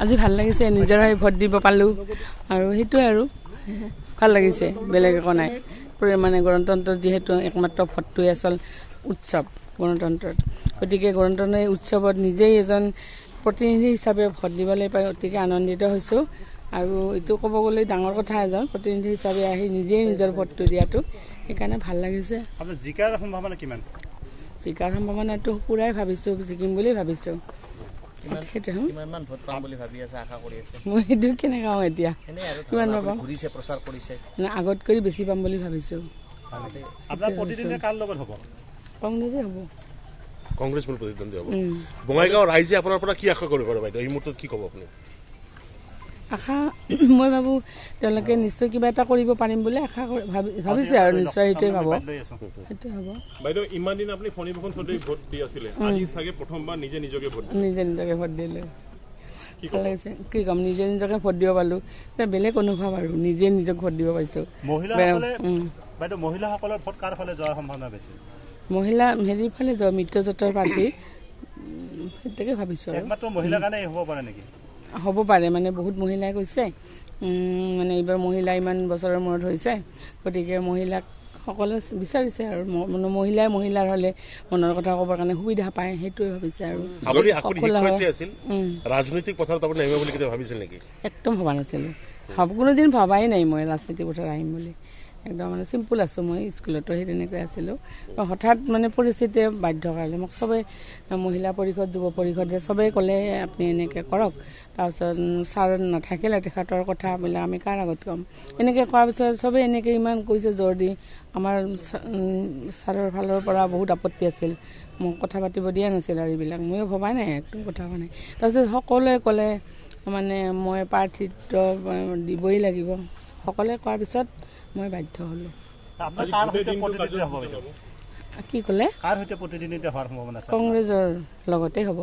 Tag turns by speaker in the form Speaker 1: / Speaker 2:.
Speaker 1: আজি ভাল লাগিছে নিজৰ হৈ ভোট দিব পালোঁ আৰু সেইটোৱে আৰু ভাল লাগিছে বেলেগ একো নাই মানে গণতন্ত্ৰত যিহেতু একমাত্ৰ ভোটটোৱে আচল উৎসৱ গণতন্ত্ৰত গতিকে গণতন্ত্ৰৰ এই উৎসৱত নিজেই এজন প্ৰতিনিধি হিচাপে ভোট দিবলৈ পাই অতিকে আনন্দিত হৈছোঁ আৰু এইটো ক'ব গ'লে ডাঙৰ কথা এজন প্ৰতিনিধি হিচাপে আহি নিজেই নিজৰ ভোটটো দিয়াটো সেইকাৰণে ভাল লাগিছে
Speaker 2: জিকাৰ সম্ভাৱনা কিমান
Speaker 1: জিকাৰ সম্ভাৱনাটো পুৰাই ভাবিছোঁ জিকিম বুলি ভাবিছোঁ মই সেইটো কেনেকৈ কওঁ এতিয়া কিমান পাম আগতকৈ বেছি পাম বুলি ভাবিছোঁ কংগ্ৰেছে হ'ব
Speaker 3: কংগ্ৰেছ মূল প্ৰতিদ্বন্দ্বী হ'ব বঙাইগাঁও ৰাইজে আপোনাৰ পৰা কি আশা কৰিব বাইদেউ এই মুহূৰ্তত কি ক'ব আপুনি
Speaker 1: আশা মই ভাবোঁ তেওঁলোকে নিশ্চয় কিবা এটা কৰিব পাৰিম বুলি আশা ভাবিছে আৰু নিশ্চয় সেইটোৱে ভাবো সেইটোৱে হ'ব
Speaker 4: বাইদেউ ইমান দিন আপুনি ফণীভূষণ চৌধুৰীক ভোট দি আছিলে আজি চাগে প্ৰথমবাৰ নিজে নিজকে ভোট
Speaker 1: দিলে ভাল লাগিছে কি ক'ম নিজে নিজকে ভোট দিব পালোঁ এটা বেলেগ অনুভৱ আৰু নিজে নিজক ভোট দিব পাৰিছোঁ
Speaker 2: মহিলাসকলৰ ভোট কাৰ ফালে যোৱাৰ সম্ভাৱনা বেছি
Speaker 1: মহিলা হেৰিৰ ফালে যোৱা মিত্ৰজোঁটৰ প্ৰাৰ্থী সেইটোকে ভাবিছোঁ
Speaker 2: একমাত্ৰ মহিলাৰ কাৰণে হ'ব পাৰে নেকি
Speaker 1: হ'ব পাৰে মানে বহুত মহিলাই কৈছে মানে এইবাৰ মহিলা ইমান বছৰৰ মূৰত হৈছে গতিকে মহিলাক সকলোৱে বিচাৰিছে আৰু মহিলাৰ হ'লে মনৰ কথা ক'বৰ কাৰণে সুবিধা পায় সেইটোৱে ভাবিছে আৰু
Speaker 3: ৰাজনৈতিক পথাৰত আপুনি আহিব বুলি কেতিয়া ভাবিছিল নেকি
Speaker 1: একদম ভবা নাছিলোঁ কোনোদিন ভবাই নাই মই ৰাজনীতিক পথাৰত আহিম বুলি একদম মানে চিম্পুল আছোঁ মই স্কুলতো সেই তেনেকৈ আছিলোঁ হঠাৎ মানে পৰিস্থিতিয়ে বাধ্য কৰালে মোক চবেই মহিলা পৰিষদ যুৱ পৰিষদে চবেই ক'লে আপুনি এনেকৈ কৰক তাৰপিছত ছাৰ নাথাকিলে তেখেতৰ কথাবিলাক আমি কাৰ আগত ক'ম এনেকৈ কোৱাৰ পিছত চবেই এনেকৈ ইমান কৈছে জোৰ দি আমাৰ ছাৰৰ ফালৰ পৰা বহুত আপত্তি আছিল মোক কথা পাতিব দিয়া নাছিল আৰু এইবিলাক ময়ো ভবাই নাই একদম কথা কোৱা নাই তাৰপিছত সকলোৱে ক'লে মানে মই প্ৰাৰ্থিত্ব দিবই লাগিব সকলোৱে কোৱাৰ পিছত মই বাধ্য হ'লোঁ কি ক'লে
Speaker 2: কংগ্ৰেছৰ
Speaker 1: কংগ্ৰেছৰ লগতে হ'ব